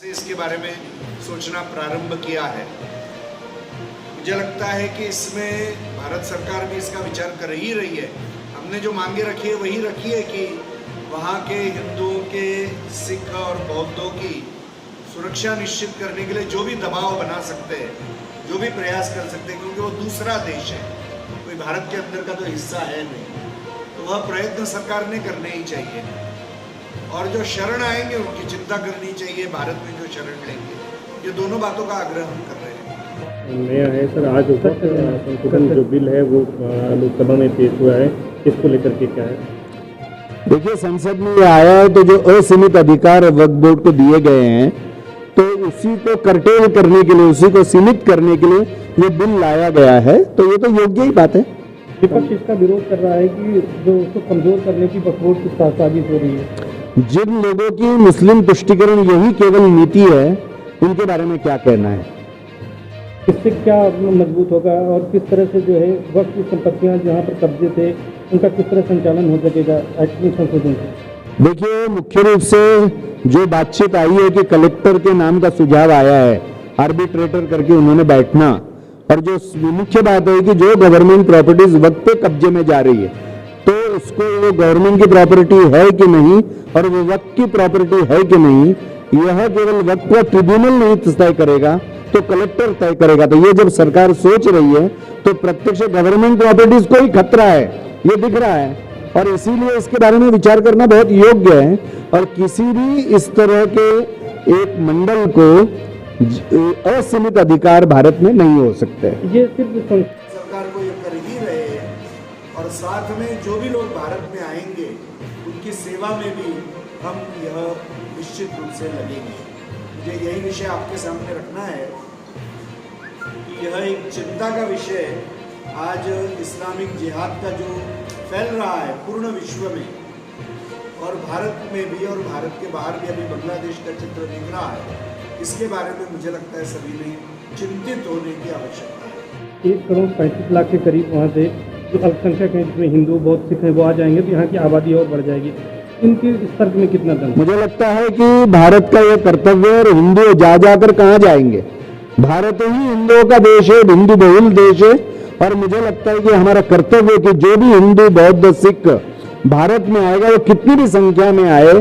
इसके बारे में सोचना प्रारंभ किया है। मुझे लगता है कि इसमें भारत सरकार भी इसका विचार कर ही रही है। हमने जो मांगे रखी है वही रखी है कि वहाँ के हिंदुओं के, सिख और बौद्धों की सुरक्षा निश्चित करने के लिए जो भी दबाव बना सकते हैं, जो भी प्रयास कर सकते हैं, क्योंकि वो दूसरा देश है, कोई भारत के अंदर का तो हिस्सा है नहीं, तो वह प्रयत्न सरकार ने करने ही चाहिए। और जो शरण आएंगे उनकी चिंता करनी चाहिए, भारत में जो शरण लेंगे, ये दोनों बातों का आग्रह हम कर रहे हैं। नया है सर, आज संशोधन जो बिल है वो लोकसभा में पेश हुआ है, इसको लेकर के क्या है? देखिए, संसद में ये आया है तो जो असीमित अधिकार वक्फ बोर्ड को दिए गए हैं, तो उसी को कर्टेल करने के लिए, उसी को सीमित करने के लिए ये बिल लाया गया है, तो ये तो योग्य ही बात है। विपक्ष इसका विरोध कर रहा है कि जो उसको कमजोर करने की वक्फ बोर्ड की साजिश हो रही है। जिन लोगों की मुस्लिम तुष्टिकरण यही केवल नीति है, उनके बारे में क्या कहना है? इससे क्या मजबूत होगा और किस तरह से जो है वक्फ की संपत्तियां जहां पर कब्जे थे उनका किस तरह संचालन हो सकेगा एक्ट में संशोधन से? देखिए, मुख्य रूप से जो बातचीत आई है कि कलेक्टर के नाम का सुझाव आया है, आर्बिट्रेटर करके उन्होंने बैठना, और जो मुख्य बात है कि जो गवर्नमेंट प्रॉपर्टीज वक्त पे कब्जे में जा रही है, तो उसको वो गवर्नमेंट की प्रॉपर्टी है कि नहीं और वो वक्त की प्रॉपर्टी है कि नहीं, यह केवल वक्त का ट्रिब्यूनल नहीं तय करेगा, तो कलेक्टर तय करेगा। तो ये जब सरकार सोच रही है तो प्रत्यक्ष गवर्नमेंट प्रॉपर्टीज को ही खतरा है, ये दिख रहा है, और इसीलिए इसके बारे में विचार करना बहुत योग्य है। और किसी भी इस तरह के एक मंडल को असीमित अधिकार भारत में नहीं हो सकते। ये सिर्फ सरकार को ये कर ही रहे हैं, और साथ में जो भी लोग भारत में आएंगे उनकी सेवा में भी हम यह निश्चित रूप से लगेंगे। मुझे यही विषय आपके सामने रखना है कि यह एक चिंता का विषय आज इस्लामिक जिहाद का जो फैल रहा है पूर्ण विश्व में, और भारत में भी और भारत के बाहर भी अभी बांग्लादेश का चित्र दिख रहा है, इसके बारे में मुझे लगता है सभी ने चिंतित होने की आवश्यकता है। 1,35,00,000 के करीब वहाँ से जो अल्पसंख्यक हैं, जिसमें हिंदू बौद्ध सिख हैं, वो आ जाएंगे तो यहाँ की आबादी और बढ़ जाएगी। इनके इस तर्क में कितना दम? मुझे लगता है कि भारत का यह कर्तव्य है, और हिंदू जा जाकर कहाँ जाएंगे? भारत ही हिंदुओं का देश है, हिंदू बहुल देश है, और मुझे लगता है कि हमारा कर्तव्य है कि जो भी हिंदू बौद्ध सिख भारत में आएगा, वो कितनी भी संख्या में आए,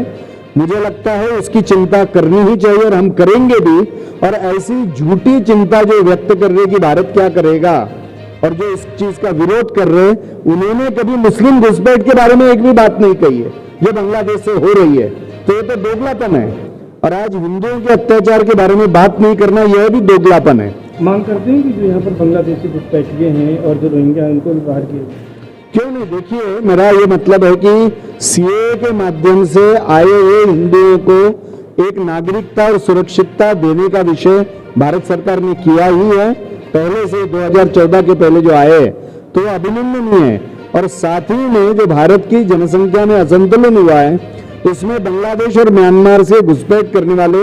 मुझे लगता है उसकी चिंता करनी ही चाहिए, और हम करेंगे भी। और ऐसी झूठी चिंता जो व्यक्त कर रहे कि भारत क्या करेगा, और जो इस चीज का विरोध कर रहे, उन्होंने कभी मुस्लिम घुसपैठ के बारे में एक भी बात नहीं कही है जो बांग्लादेश से हो रही है, तो ये तो दोगलापन है। और आज हिंदुओं के अत्याचार के बारे में बात नहीं करना, यह भी दोगलापन है। मांग करते हैं कि जो यहाँ पर बांग्लादेशी घुसपैठिए हैं और जो रोहिंग्या हैं उनको भी बाहर किए? क्यों नहीं? देखिए, मेरा ये मतलब है कि सीए के माध्यम से आए हुए हिंदुओं को एक नागरिकता और सुरक्षितता देने का विषय भारत सरकार ने किया ही है पहले से। 2014 के पहले जो आए तो अभिनंदनीय है। और साथ ही में जो भारत की जनसंख्या में असंतुलन हुआ है, उसमें बांग्लादेश और म्यांमार से घुसपैठ करने वाले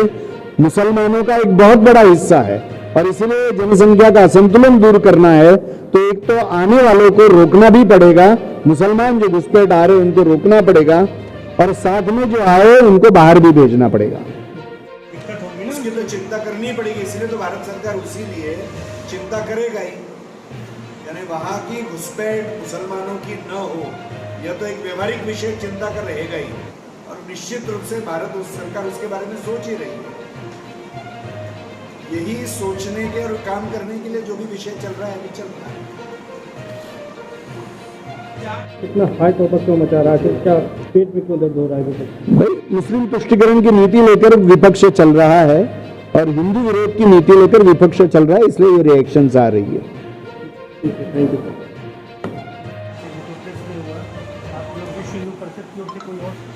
मुसलमानों का एक बहुत बड़ा हिस्सा है, और इसलिए जनसंख्या का असंतुलन दूर करना है तो एक तो आने वालों को रोकना भी पड़ेगा, मुसलमान जो घुसपैठ आ रहे हैं उनको रोकना पड़ेगा, और साथ में जो आए उनको बाहर भी भेजना पड़ेगा। उसकी तो चिंता करनी पड़ेगी, इसलिए तो भारत सरकार उसी लिए चिंता करेगा ही, यानी वहाँ की घुसपैठ मुसलमानों की न हो, यह तो एक व्यवहारिक विषय चिंता का रहेगा ही, और निश्चित रूप से भारत सरकार उसके बारे में सोच ही रही है। यही सोचने के और काम करने के लिए जो भी विषय चल रहा है अभी चल रहा है। इतना हाई तौर क्यों मचा रहा है? क्या पेट में क्यों दर्द हो रहा है? भाई, मुस्लिम तुष्टिकरण की नीति लेकर विपक्ष चल रहा है, और हिंदू विरोध की नीति लेकर विपक्ष चल रहा है, इसलिए ये रिएक्शंस आ रही है। Thank you.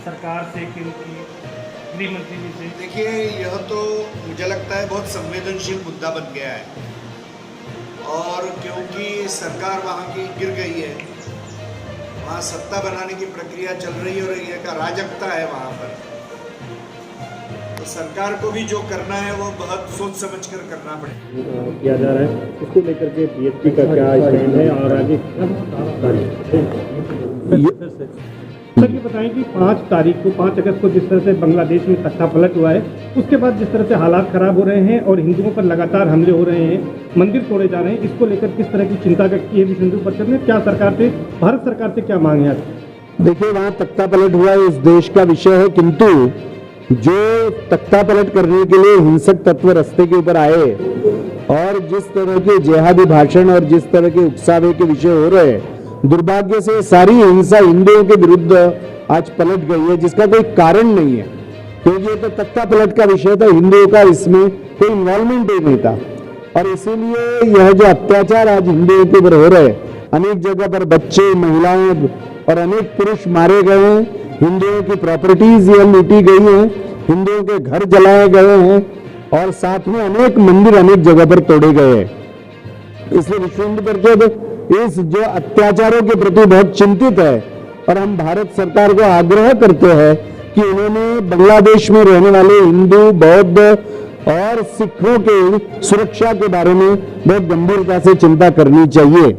सरकार से कि गृह मंत्री जी से? देखिए, यह तो मुझे लगता है बहुत संवेदनशील मुद्दा बन गया है, और क्योंकि सरकार वहाँ की गिर गई है, वहाँ सत्ता बनाने की प्रक्रिया चल रही है और यह का राजकता है वहाँ पर, तो सरकार को भी जो करना है वो बहुत सोच समझ कर करना पड़ेगा। किया जा रहा है, इसको लेकर के बीएसपी का क्या स्टैंड है और आगे सर ये बताएं कि 5 अगस्त को जिस तरह से बांग्लादेश में तख्ता पलट हुआ है, उसके बाद जिस तरह से हालात खराब हो रहे हैं और हिंदुओं पर लगातार हमले हो रहे हैं, मंदिर तोड़े जा रहे हैं, इसको लेकर किस तरह की चिंता व्यक्त की है विश्व हिंदू परिषद ने? क्या सरकार से, भारत सरकार से क्या मांग है आज? देखिए, वहां तख्ता पलट हुआ है उस देश का विषय है, किंतु जो तख्ता पलट करने के लिए हिंसक तत्व रास्ते के ऊपर आए और जिस तरह के जिहादी भाषण और जिस तरह के उकसावे के विषय हो रहे हैं, दुर्भाग्य से सारी हिंसा हिंदुओं के विरुद्ध आज पलट गई है, जिसका कोई कारण नहीं है, क्योंकि ये तो तख्ता पलट का विषय था, हिंदुओं का इसमें कोई इन्वॉल्वमेंट ही नहीं था। और इसीलिए यह जो अत्याचार आज हिंदुओं के ऊपर हो रहे हैं, अनेक जगह पर बच्चे, महिलाएं और अनेक पुरुष मारे गए हैं, हिंदुओं की प्रॉपर्टीज यह लूटी गई है, हिंदुओं के घर जलाए गए हैं और साथ में अनेक मंदिर अनेक जगह पर तोड़े गए हैं। इसलिए विश्व हिंदू परिषद इस जो अत्याचारों के प्रति बहुत चिंतित है और हम भारत सरकार को आग्रह करते हैं कि उन्होंने बांग्लादेश में रहने वाले हिंदू, बौद्ध और सिखों के सुरक्षा के बारे में बहुत गंभीरता से चिंता करनी चाहिए।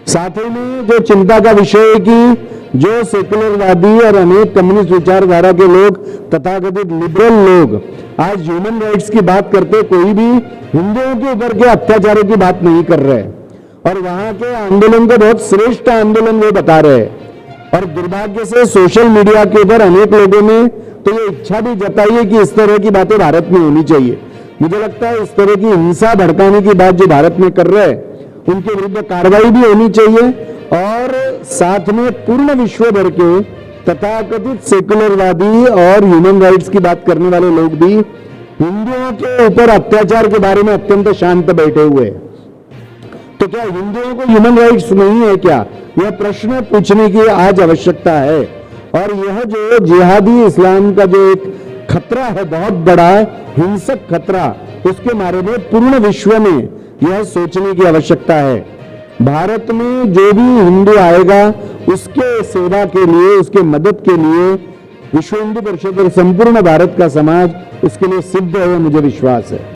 साथ ही में जो चिंता का विषय है कि जो सेकुलरवादी और अनेक कम्युनिस्ट विचारधारा के लोग, तथाकथित लिबरल लोग आज ह्यूमन राइट्स की बात करते, कोई भी हिंदुओं के ऊपर के अत्याचारों की बात नहीं कर रहे और वहां के आंदोलन को बहुत श्रेष्ठ आंदोलन वो बता रहे हैं। और दुर्भाग्य से सोशल मीडिया के ऊपर अनेक लोगों ने तो ये इच्छा भी जताई है कि इस तरह की बातें भारत में होनी चाहिए। मुझे लगता है इस तरह की हिंसा भड़काने की बात जो भारत में कर रहे हैं, उनके विरुद्ध कार्रवाई भी होनी चाहिए और साथ में पूर्ण विश्व भर के तथाकथित सेकुलरवादी और ह्यूमन राइट्स की बात करने वाले लोग भी हिंदुओं के ऊपर अत्याचार के बारे में अत्यंत शांत बैठे हुए हैं। तो क्या हिंदुओं को ह्यूमन राइट्स नहीं है क्या? यह प्रश्न पूछने की आज आवश्यकता है। और यह जो जिहादी इस्लाम का जो एक खतरा है, बहुत बड़ा हिंसक खतरा, उसके बारे में पूर्ण विश्व में यह सोचने की आवश्यकता है। भारत में जो भी हिंदू आएगा उसके सेवा के लिए, उसके मदद के लिए विश्व हिंदू परिषद और संपूर्ण भारत का समाज उसके लिए सिद्ध है, मुझे विश्वास है।